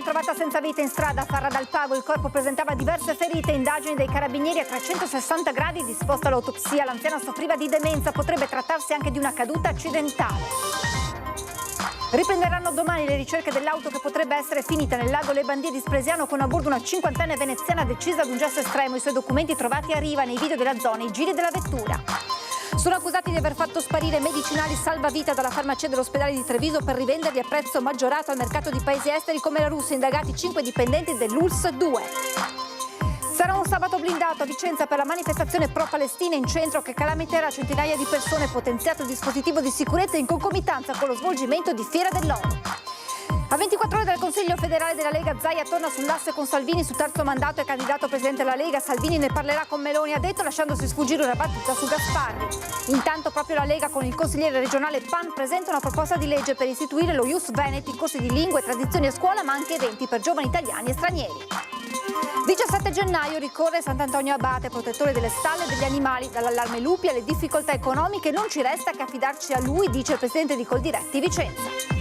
trovata senza vita in strada a Farra dal Pago. Il corpo presentava diverse ferite. Indagini dei carabinieri a 360 gradi. Disposta l'autopsia. L'anziana soffriva di demenza. Potrebbe trattarsi anche di una caduta accidentale. Riprenderanno domani le ricerche dell'auto che potrebbe essere finita nel lago Le Bandie di Spresiano con a bordo una cinquantenne veneziana decisa ad un gesto estremo. I suoi documenti trovati a riva nei video della zona, i giri della vettura. Sono accusati di aver fatto sparire medicinali salvavita dalla farmacia dell'ospedale di Treviso per rivenderli a prezzo maggiorato al mercato di paesi esteri come la Russia. Indagati 5 dipendenti dell'ULSS 2. Sarà un sabato blindato a Vicenza per la manifestazione pro-Palestina in centro che calamiterà centinaia di persone, potenziato il dispositivo di sicurezza in concomitanza con lo svolgimento di Fiera dell'ONU. A 24 ore dal Consiglio federale della Lega, Zaia torna sull'asse con Salvini sul terzo mandato e candidato presidente della Lega. Salvini ne parlerà con Meloni, ha detto, lasciandosi sfuggire una battuta su Gasparri. Intanto proprio la Lega con il consigliere regionale Pan presenta una proposta di legge per istituire lo Ius Veneti, corsi di lingue e tradizioni a scuola, ma anche eventi per giovani italiani e stranieri. 17 gennaio ricorre Sant'Antonio Abate, protettore delle stalle e degli animali. Dall'allarme lupi alle difficoltà economiche non ci resta che affidarci a lui, dice il presidente di Coldiretti Vicenza.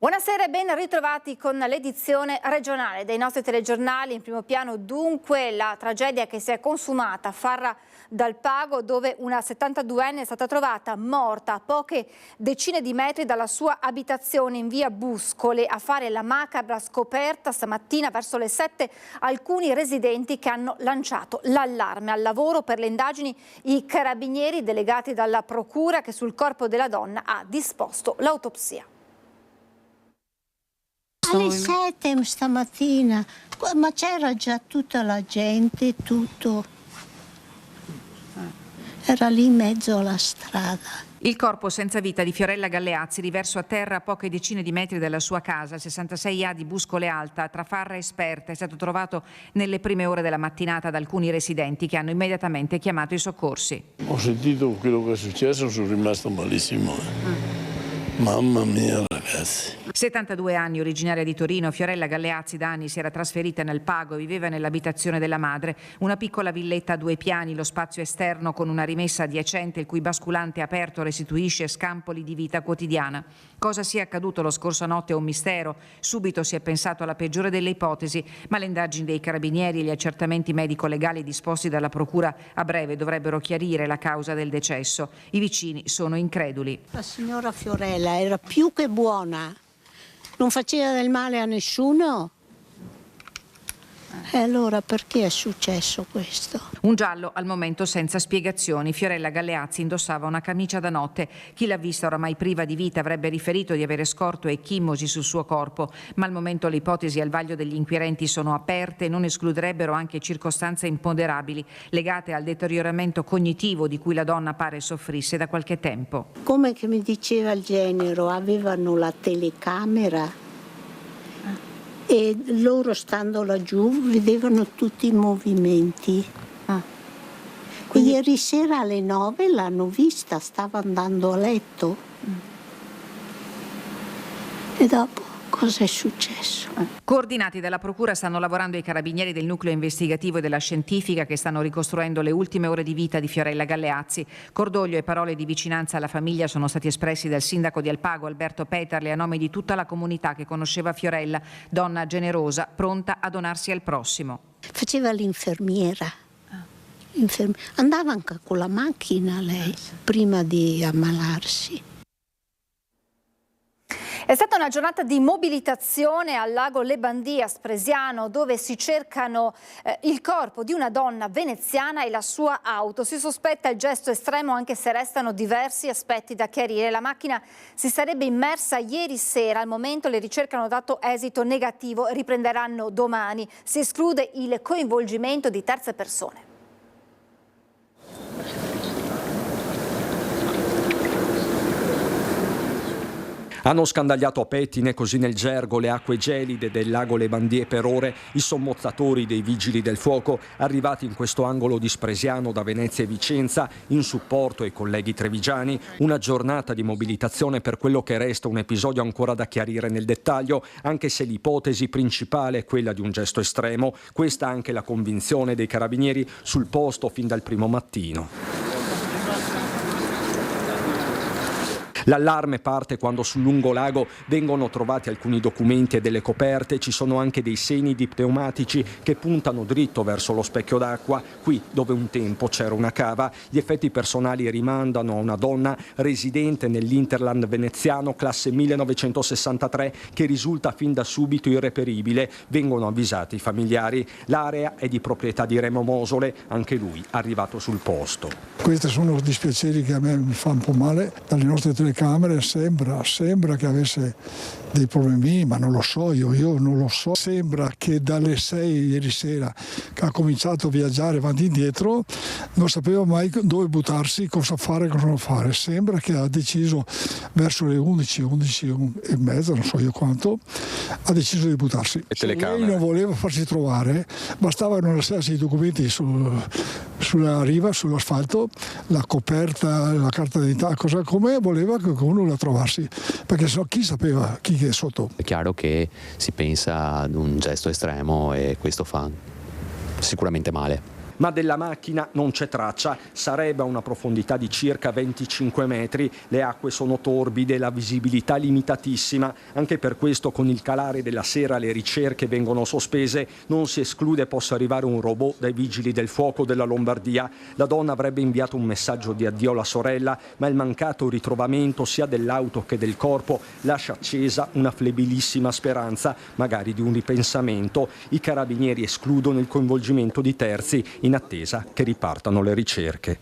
Buonasera e ben ritrovati con l'edizione regionale dei nostri telegiornali. In primo piano dunque la tragedia che si è consumata a Farra dal Pago, dove una 72enne è stata trovata morta a poche decine di metri dalla sua abitazione in via Buscole. A fare la macabra scoperta stamattina verso le 7 alcuni residenti che hanno lanciato l'allarme. Al lavoro per le indagini i carabinieri delegati dalla procura che sul corpo della donna ha disposto l'autopsia. Alle 7 stamattina, ma c'era già tutta la gente, tutto. Era lì in mezzo alla strada. Il corpo senza vita di Fiorella Galleazzi, riverso a terra a poche decine di metri dalla sua casa, 66A di Buscole Alta, tra Farra e Sperta, è stato trovato nelle prime ore della mattinata da alcuni residenti che hanno immediatamente chiamato i soccorsi. Ho sentito quello che è successo, sono rimasto malissimo. Mamma mia, ragazzi. 72 anni, originaria di Torino, Fiorella Galleazzi da anni si era trasferita nel Pago e viveva nell'abitazione della madre, una piccola villetta a 2 piani, lo spazio esterno con una rimessa adiacente il cui basculante aperto restituisce scampoli di vita quotidiana. Cosa sia accaduto lo scorso notte è un mistero. Subito si è pensato alla peggiore delle ipotesi, ma le indagini dei carabinieri e gli accertamenti medico-legali disposti dalla procura a breve dovrebbero chiarire la causa del decesso. I vicini sono increduli. La signora Fiorella era più che buona. Non faceva del male a nessuno. E allora perché è successo questo? Un giallo al momento senza spiegazioni. Fiorella Galleazzi indossava una camicia da notte. Chi l'ha vista oramai priva di vita avrebbe riferito di avere scorto ecchimosi sul suo corpo, ma al momento le ipotesi al vaglio degli inquirenti sono aperte e non escluderebbero anche circostanze imponderabili legate al deterioramento cognitivo di cui la donna pare soffrisse da qualche tempo. Come che mi diceva il genero, avevano la telecamera e loro stando laggiù vedevano tutti i movimenti. Quindi ieri sera alle 9 l'hanno vista, stava andando a letto. E dopo cosa è successo? Coordinati dalla procura stanno lavorando i carabinieri del nucleo investigativo e della scientifica che stanno ricostruendo le ultime ore di vita di Fiorella Galleazzi. Cordoglio e parole di vicinanza alla famiglia sono stati espressi dal sindaco di Alpago, Alberto Peterle, a nome di tutta la comunità che conosceva Fiorella, donna generosa, pronta a donarsi al prossimo. Faceva l'infermiera. Andava anche con la macchina lei, prima di ammalarsi. È stata una giornata di mobilitazione al lago Le Bandie a Spresiano, dove si cercano il corpo di una donna veneziana e la sua auto. Si sospetta il gesto estremo, anche se restano diversi aspetti da chiarire. La macchina si sarebbe immersa ieri sera. Al momento le ricerche hanno dato esito negativo, riprenderanno domani. Si esclude il coinvolgimento di terze persone. Hanno scandagliato a pettine, così nel gergo, le acque gelide del lago Le Bandie per ore i sommozzatori dei vigili del fuoco arrivati in questo angolo di Spresiano da Venezia e Vicenza in supporto ai colleghi trevigiani. Una giornata di mobilitazione per quello che resta un episodio ancora da chiarire nel dettaglio, anche se l'ipotesi principale è quella di un gesto estremo. Questa anche la convinzione dei carabinieri sul posto fin dal primo mattino. L'allarme parte quando sul lungolago vengono trovati alcuni documenti e delle coperte, ci sono anche dei segni di pneumatici che puntano dritto verso lo specchio d'acqua, qui dove un tempo c'era una cava. Gli effetti personali rimandano a una donna residente nell'Interland veneziano, classe 1963, che risulta fin da subito irreperibile. Vengono avvisati i familiari. L'area è di proprietà di Remo Mosole, anche lui arrivato sul posto. Questi sono dispiaceri che a me mi fa un po' male. Dalle nostre telecamere sembra che avesse dei problemi, ma non lo so, io non lo so. Sembra che dalle 6 ieri sera che ha cominciato a viaggiare avanti e indietro, non sapeva mai dove buttarsi, cosa fare, cosa non fare. Sembra che ha deciso verso le 11 e mezza, non so io quanto, ha deciso di buttarsi. Se lei non voleva farsi trovare, bastava non lasciarsi i documenti sulla riva, sull'asfalto, la coperta, la carta d'identità, cosa come voleva che uno la trovasse, perché so chi sapeva chi è sotto. È chiaro che si pensa ad un gesto estremo e questo fa sicuramente male. Ma della macchina non c'è traccia, sarebbe a una profondità di circa 25 metri, le acque sono torbide, la visibilità limitatissima, anche per questo con il calare della sera le ricerche vengono sospese, non si esclude possa arrivare un robot dai vigili del fuoco della Lombardia. La donna avrebbe inviato un messaggio di addio alla sorella, ma il mancato ritrovamento sia dell'auto che del corpo lascia accesa una flebilissima speranza, magari di un ripensamento. I carabinieri escludono il coinvolgimento di terzi, in attesa che ripartano le ricerche.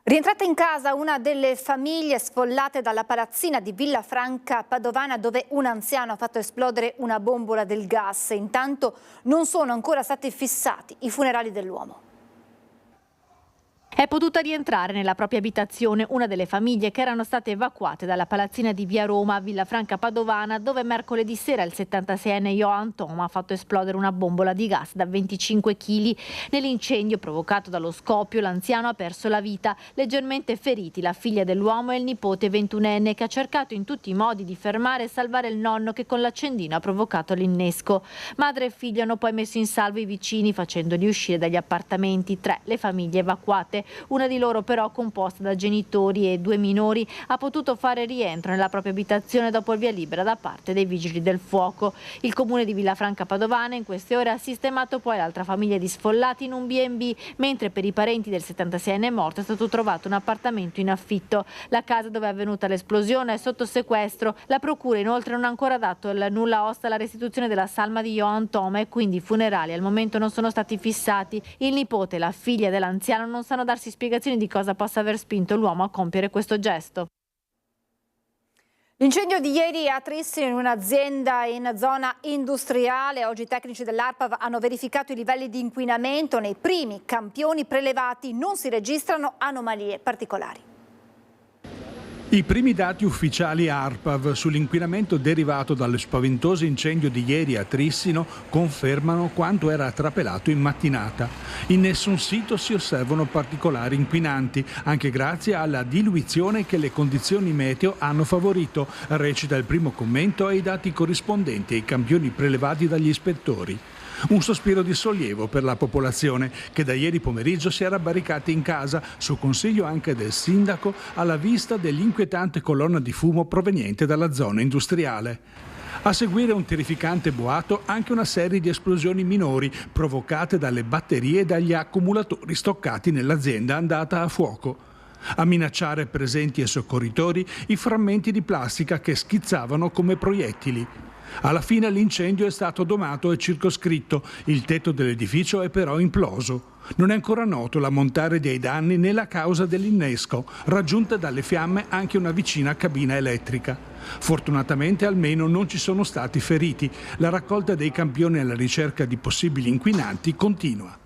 Rientrata in casa una delle famiglie sfollate dalla palazzina di Villafranca Padovana, dove un anziano ha fatto esplodere una bombola del gas. Intanto non sono ancora stati fissati i funerali dell'uomo. È potuta rientrare nella propria abitazione una delle famiglie che erano state evacuate dalla palazzina di Via Roma a Villafranca Padovana, dove mercoledì sera il 76enne Johan Toma ha fatto esplodere una bombola di gas da 25 kg. Nell'incendio provocato dallo scoppio l'anziano ha perso la vita, leggermente feriti la figlia dell'uomo e il nipote 21enne, che ha cercato in tutti i modi di fermare e salvare il nonno, che con l'accendino ha provocato l'innesco. Madre e figlio hanno poi messo in salvo i vicini facendoli uscire dagli appartamenti. 3 le famiglie evacuate. Una di loro, però, composta da genitori e 2 minori, ha potuto fare rientro nella propria abitazione dopo il via libera da parte dei vigili del fuoco. Il comune di Villafranca Padovana in queste ore ha sistemato poi l'altra famiglia di sfollati in un B&B, mentre per i parenti del 76enne morto è stato trovato un appartamento in affitto. La casa dove è avvenuta l'esplosione è sotto sequestro. La procura inoltre non ha ancora dato il nulla osta alla restituzione della salma di Johan Toma e quindi i funerali al momento non sono stati fissati. Il nipote e la figlia dell'anziano non sanno darsi spiegazioni di cosa possa aver spinto l'uomo a compiere questo gesto. L'incendio di ieri a Trissino in un'azienda in zona industriale. Oggi i tecnici dell'ARPAV hanno verificato i livelli di inquinamento. Nei primi campioni prelevati non si registrano anomalie particolari. I primi dati ufficiali ARPAV sull'inquinamento derivato dallo spaventoso incendio di ieri a Trissino confermano quanto era trapelato in mattinata. In nessun sito si osservano particolari inquinanti, anche grazie alla diluizione che le condizioni meteo hanno favorito, recita il primo commento ai dati corrispondenti ai campioni prelevati dagli ispettori. Un sospiro di sollievo per la popolazione che da ieri pomeriggio si era barricata in casa, su consiglio anche del sindaco, alla vista dell'inquietante colonna di fumo proveniente dalla zona industriale. A seguire un terrificante boato, anche una serie di esplosioni minori provocate dalle batterie e dagli accumulatori stoccati nell'azienda andata a fuoco. A minacciare presenti e soccorritori i frammenti di plastica che schizzavano come proiettili. Alla fine l'incendio è stato domato e circoscritto, il tetto dell'edificio è però imploso. Non è ancora noto l'ammontare dei danni né la causa dell'innesco, raggiunta dalle fiamme anche una vicina cabina elettrica. Fortunatamente almeno non ci sono stati feriti. La raccolta dei campioni alla ricerca di possibili inquinanti continua.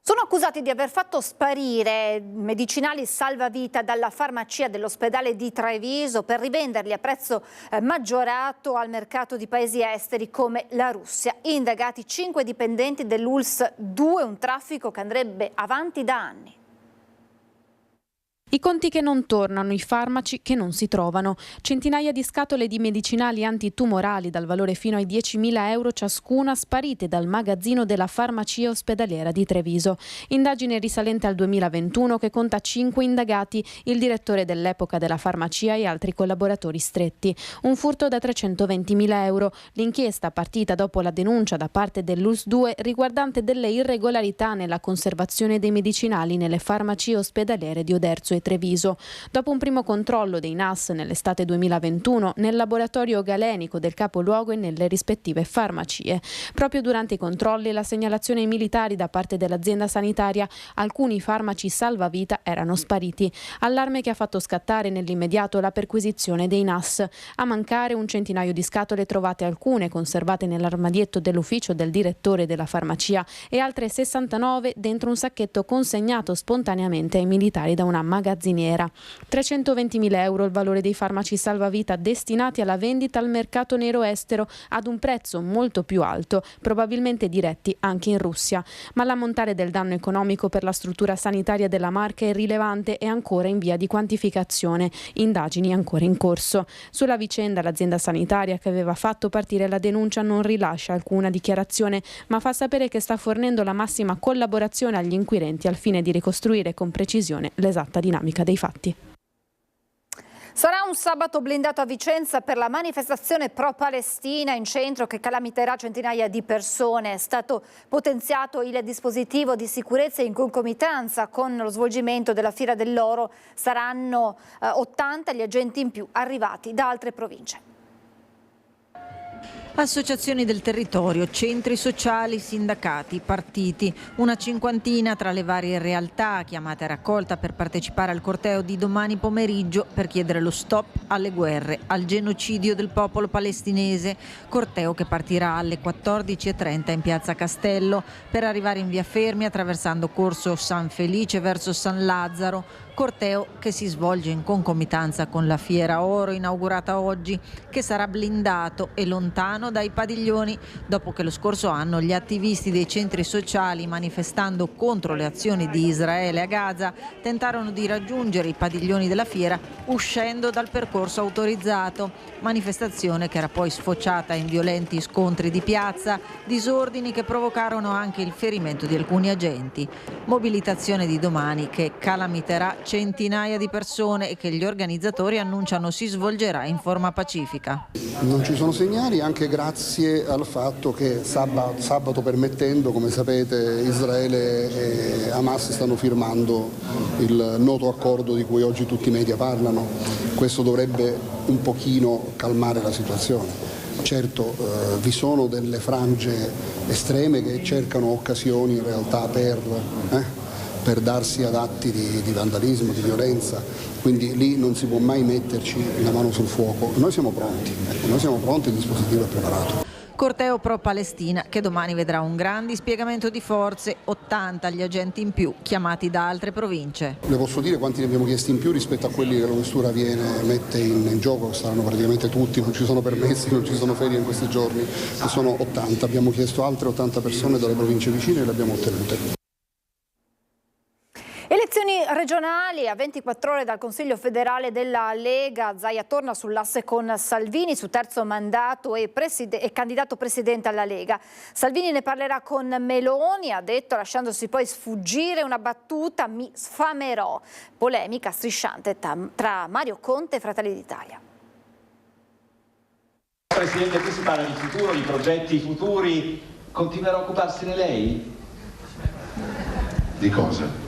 Sono accusati di aver fatto sparire medicinali salvavita dalla farmacia dell'ospedale di Treviso per rivenderli a prezzo maggiorato al mercato di paesi esteri come la Russia. Indagati 5 dipendenti dell'ULSS 2, un traffico che andrebbe avanti da anni. I conti che non tornano, i farmaci che non si trovano. Centinaia di scatole di medicinali antitumorali dal valore fino ai 10.000 euro ciascuna sparite dal magazzino della farmacia ospedaliera di Treviso. Indagine risalente al 2021 che conta 5 indagati, il direttore dell'epoca della farmacia e altri collaboratori stretti. Un furto da 320.000 euro. L'inchiesta, partita dopo la denuncia da parte dell'ULSS 2 riguardante delle irregolarità nella conservazione dei medicinali nelle farmacie ospedaliere di Oderzo e Treviso. Dopo un primo controllo dei NAS nell'estate 2021 nel laboratorio galenico del capoluogo e nelle rispettive farmacie. Proprio durante i controlli la segnalazione ai militari da parte dell'azienda sanitaria: alcuni farmaci salvavita erano spariti. Allarme che ha fatto scattare nell'immediato la perquisizione dei NAS. A mancare un centinaio di scatole trovate, alcune conservate nell'armadietto dell'ufficio del direttore della farmacia e altre 69 dentro un sacchetto consegnato spontaneamente ai militari da una magazziniera. 320.000 euro il valore dei farmaci salvavita destinati alla vendita al mercato nero estero ad un prezzo molto più alto, probabilmente diretti anche in Russia. Ma l'ammontare del danno economico per la struttura sanitaria della Marca è rilevante e ancora in via di quantificazione. Indagini ancora in corso. Sulla vicenda l'azienda sanitaria che aveva fatto partire la denuncia non rilascia alcuna dichiarazione, ma fa sapere che sta fornendo la massima collaborazione agli inquirenti al fine di ricostruire con precisione l'esatta dinamica dei fatti. Sarà un sabato blindato a Vicenza per la manifestazione pro-Palestina in centro che calamiterà centinaia di persone. È stato potenziato il dispositivo di sicurezza in concomitanza con lo svolgimento della Fiera dell'Oro. Saranno 80 gli agenti in più arrivati da altre province. Associazioni del territorio, centri sociali, sindacati, partiti, una cinquantina tra le varie realtà chiamate a raccolta per partecipare al corteo di domani pomeriggio per chiedere lo stop alle guerre, al genocidio del popolo palestinese. Corteo che partirà alle 14.30 in piazza Castello per arrivare in via Fermi attraversando corso San Felice verso San Lazzaro. Corteo che si svolge in concomitanza con la Fiera Oro inaugurata oggi, che sarà blindato e lontano dai padiglioni dopo che lo scorso anno gli attivisti dei centri sociali, manifestando contro le azioni di Israele a Gaza, tentarono di raggiungere i padiglioni della fiera uscendo dal percorso autorizzato. Manifestazione che era poi sfociata in violenti scontri di piazza, disordini che provocarono anche il ferimento di alcuni agenti. Mobilitazione di domani che calamiterà centinaia di persone e che gli organizzatori annunciano si svolgerà in forma pacifica. Non ci sono segnali, anche grazie al fatto che sabato permettendo, come sapete, Israele e Hamas stanno firmando il noto accordo di cui oggi tutti i media parlano. Questo dovrebbe un pochino calmare la situazione. Certo, vi sono delle frange estreme che cercano occasioni in realtà per darsi ad atti di vandalismo, di violenza, quindi lì non si può mai metterci la mano sul fuoco. Noi siamo pronti, il dispositivo è preparato. Corteo pro-Palestina che domani vedrà un gran dispiegamento di forze, 80 gli agenti in più chiamati da altre province. Le posso dire quanti ne abbiamo chiesti in più rispetto a quelli che la questura mette in gioco, che saranno praticamente tutti, non ci sono permessi, non ci sono ferie in questi giorni, che sono 80, abbiamo chiesto altre 80 persone dalle province vicine e le abbiamo ottenute. Elezioni regionali a 24 ore dal Consiglio federale della Lega. Zaia torna sull'asse con Salvini su terzo mandato e candidato presidente alla Lega. Salvini ne parlerà con Meloni, ha detto, lasciandosi poi sfuggire una battuta: mi sfamerò. Polemica strisciante tra Mario Conte e Fratelli d'Italia. Presidente, qui si parla di futuro, di progetti futuri. Continuerà a occuparsene lei? Di cosa?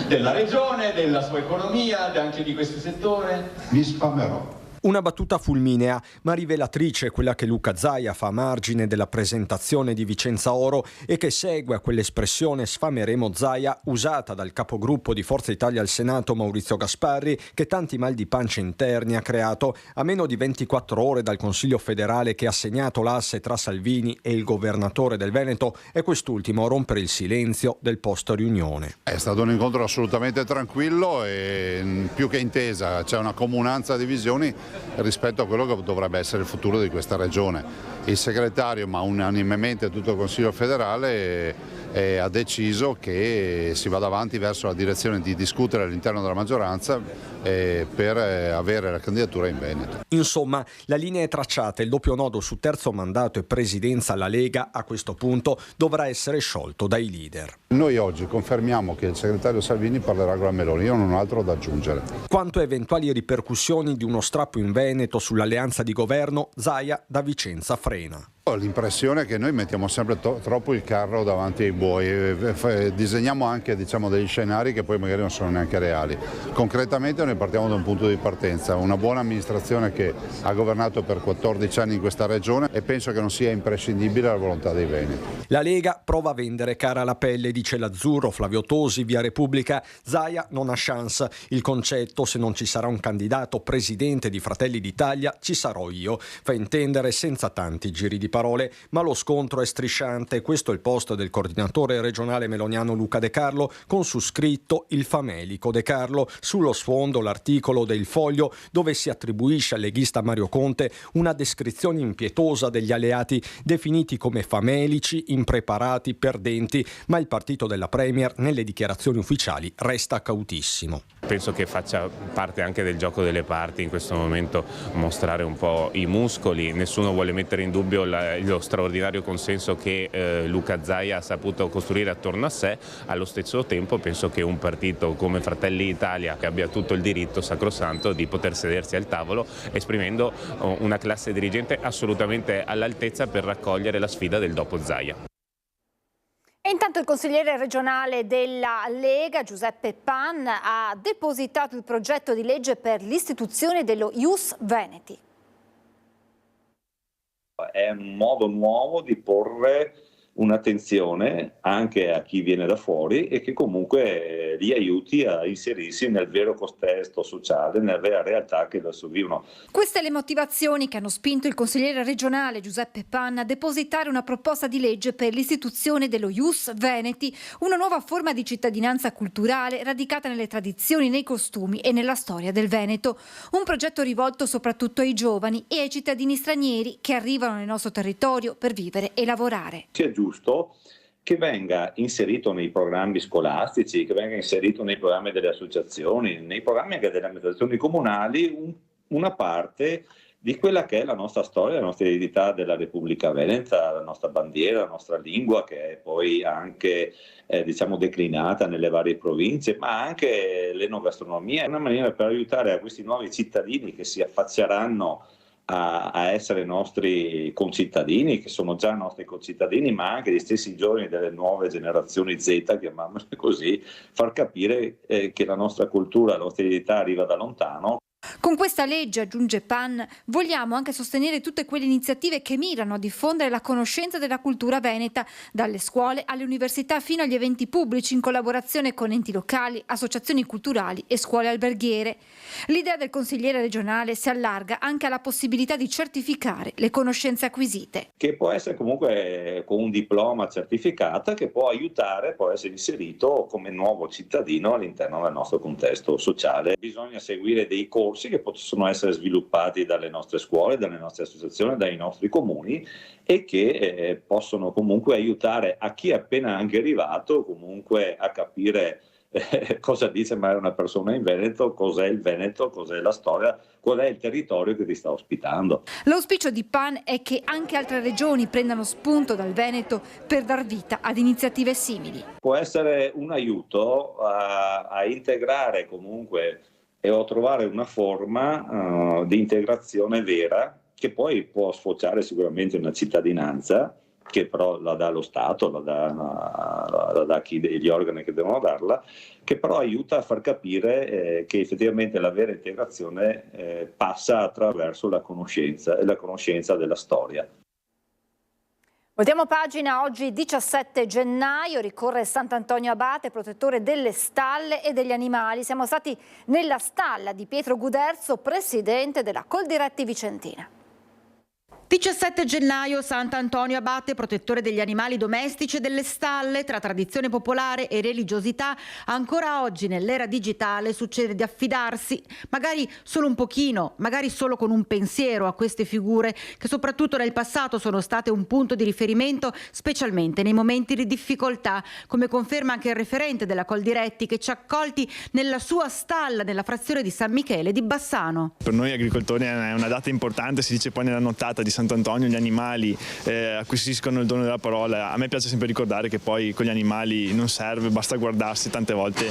Della regione, della sua economia, anche di questo settore. Mi sfamerò. Una battuta fulminea, ma rivelatrice, quella che Luca Zaia fa a margine della presentazione di Vicenza Oro e che segue a quell'espressione sfameremo Zaia usata dal capogruppo di Forza Italia al Senato Maurizio Gasparri, che tanti mal di pancia interni ha creato a meno di 24 ore dal Consiglio federale che ha segnato l'asse tra Salvini e il governatore del Veneto e quest'ultimo a rompere il silenzio del post riunione. È stato un incontro assolutamente tranquillo e più che intesa, c'è una comunanza di visioni rispetto a quello che dovrebbe essere il futuro di questa regione. Il segretario, ma unanimemente tutto il Consiglio federale, ha deciso che si vada avanti verso la direzione di discutere all'interno della maggioranza per avere la candidatura in Veneto. Insomma, la linea è tracciata, il doppio nodo su terzo mandato e presidenza alla Lega a questo punto dovrà essere sciolto dai leader. Noi oggi confermiamo che il segretario Salvini parlerà con la Meloni, io non ho altro da aggiungere. Quanto a eventuali ripercussioni di uno strappo in Veneto sull'alleanza di governo, Zaia da Vicenza frena. Ho l'impressione che noi mettiamo sempre troppo il carro davanti ai buoi, disegniamo anche degli scenari che poi magari non sono neanche reali. Concretamente noi partiamo da un punto di partenza, una buona amministrazione che ha governato per 14 anni in questa regione e penso che non sia imprescindibile la volontà dei veneti. La Lega prova a vendere cara la pelle, dice l'Azzurro, Flavio Tosi, Via Repubblica. Zaia non ha chance. Il concetto, se non ci sarà un candidato presidente di Fratelli d'Italia, ci sarò io. Fa intendere senza tanti giri di parole, ma lo scontro è strisciante. Questo è il post del coordinatore regionale meloniano Luca De Carlo, con su scritto il famelico De Carlo. Sullo sfondo l'articolo del Foglio, dove si attribuisce al leghista Mario Conte una descrizione impietosa degli alleati definiti come famelici, impreparati, perdenti, ma il partito della Premier nelle dichiarazioni ufficiali resta cautissimo. Penso che faccia parte anche del gioco delle parti in questo momento mostrare un po' i muscoli, nessuno vuole mettere in dubbio lo straordinario consenso che Luca Zaia ha saputo costruire attorno a sé. Allo stesso tempo penso che un partito come Fratelli d'Italia che abbia tutto il diritto sacrosanto di poter sedersi al tavolo esprimendo una classe dirigente assolutamente all'altezza per raccogliere la sfida del dopo Zaia. E intanto il consigliere regionale della Lega, Giuseppe Pan, ha depositato il progetto di legge per l'istituzione dello Ius Veneti. È un modo nuovo di porre un'attenzione anche a chi viene da fuori e che comunque li aiuti a inserirsi nel vero contesto sociale, nella vera realtà che adesso vivono. Queste le motivazioni che hanno spinto il consigliere regionale Giuseppe Pan a depositare una proposta di legge per l'istituzione dello Ius Veneti, una nuova forma di cittadinanza culturale radicata nelle tradizioni, nei costumi e nella storia del Veneto. Un progetto rivolto soprattutto ai giovani e ai cittadini stranieri che arrivano nel nostro territorio per vivere e lavorare. Sia giusto che venga inserito nei programmi scolastici, che venga inserito nei programmi delle associazioni, nei programmi anche delle amministrazioni comunali, una parte di quella che è la nostra storia, la nostra identità della Repubblica Veneta, la nostra bandiera, la nostra lingua, che è poi anche declinata nelle varie province, ma anche l'enogastronomia. È una maniera per aiutare a questi nuovi cittadini che si affacceranno a essere nostri concittadini, che sono già nostri concittadini, ma anche gli stessi giovani delle nuove generazioni Z, chiamiamole così, far capire che la nostra cultura, la nostra identità arriva da lontano. Con questa legge, aggiunge Pan, vogliamo anche sostenere tutte quelle iniziative che mirano a diffondere la conoscenza della cultura veneta, dalle scuole alle università fino agli eventi pubblici in collaborazione con enti locali, associazioni culturali e scuole alberghiere. L'idea del consigliere regionale si allarga anche alla possibilità di certificare le conoscenze acquisite. Che può essere comunque con un diploma certificata che può aiutare, può essere inserito come nuovo cittadino all'interno del nostro contesto sociale. Bisogna seguire dei corsi che possono essere sviluppati dalle nostre scuole, dalle nostre associazioni, dai nostri comuni e che possono comunque aiutare a chi è appena anche arrivato comunque a capire cosa dice mai una persona in Veneto, cos'è la storia, qual è il territorio che ti sta ospitando. L'auspicio di Pan è che anche altre regioni prendano spunto dal Veneto per dar vita ad iniziative simili. Può essere un aiuto a integrare comunque e a trovare una forma di integrazione vera che poi può sfociare sicuramente in una cittadinanza che però la dà lo Stato, la dà gli organi che devono darla, che però aiuta a far capire che effettivamente la vera integrazione passa attraverso la conoscenza e la conoscenza della storia. Voltiamo pagina, oggi 17 gennaio, ricorre Sant'Antonio Abate, protettore delle stalle e degli animali. Siamo stati nella stalla di Pietro Guderzo, presidente della Coldiretti Vicentina. 17 gennaio, Sant'Antonio Abate, protettore degli animali domestici e delle stalle. Tra tradizione popolare e religiosità, ancora oggi nell'era digitale succede di affidarsi, magari solo un pochino, magari solo con un pensiero, a queste figure che soprattutto nel passato sono state un punto di riferimento, specialmente nei momenti di difficoltà, come conferma anche il referente della Coldiretti, che ci ha accolti nella sua stalla nella frazione di San Michele di Bassano. Per noi agricoltori è una data importante, si dice poi nella nottata di Sant'Antonio gli animali acquisiscono il dono della parola. A me piace sempre ricordare che poi con gli animali non serve, basta guardarsi, tante volte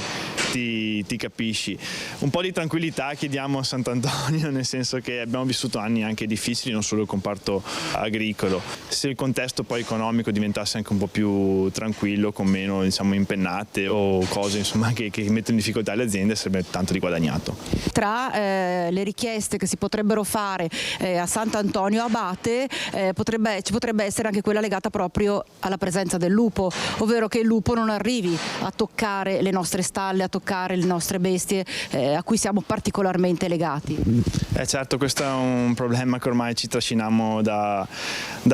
ti capisci. Un po' di tranquillità chiediamo a Sant'Antonio, nel senso che abbiamo vissuto anni anche difficili, non solo il comparto agricolo. Se il contesto poi economico diventasse anche un po' più tranquillo, con meno impennate o cose che mettono in difficoltà le aziende, sarebbe tanto di guadagnato. Tra le richieste che si potrebbero fare a Sant'Antonio Abate ci potrebbe essere anche quella legata proprio alla presenza del lupo, ovvero che il lupo non arrivi a toccare le nostre stalle, a toccare le nostre bestie a cui siamo particolarmente legati. Certo, questo è un problema che ormai ci trasciniamo da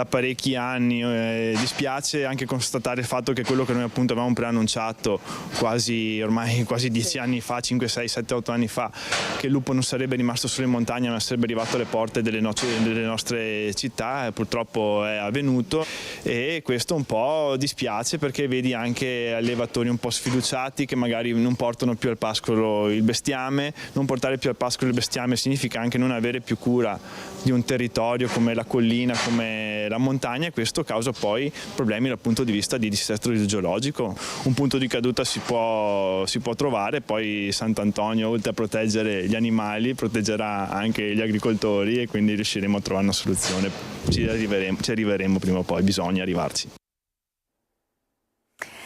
parecchi anni. Dispiace anche constatare il fatto che quello che noi appunto avevamo preannunciato ormai quasi 10 anni fa, 5, 6, 7, 8 anni fa, che il lupo non sarebbe rimasto solo in montagna ma sarebbe arrivato alle porte delle nostre città, purtroppo è avvenuto, e questo un po' dispiace, perché vedi anche allevatori un po' sfiduciati che magari non portano più al pascolo il bestiame. Non portare più al pascolo il bestiame significa anche non avere più cura di un territorio come la collina, come la montagna, e questo causa poi problemi dal punto di vista di dissesto idrogeologico. Un punto di caduta si può trovare, poi Sant'Antonio, oltre a proteggere gli animali, proteggerà anche gli agricoltori, e quindi riusciremo a trovare una soluzione. Ci arriveremo prima o poi, bisogna arrivarci.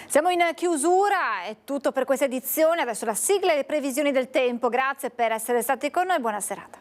Siamo in chiusura, è tutto per questa edizione, adesso la sigla e le previsioni del tempo. Grazie per essere stati con noi, buona serata.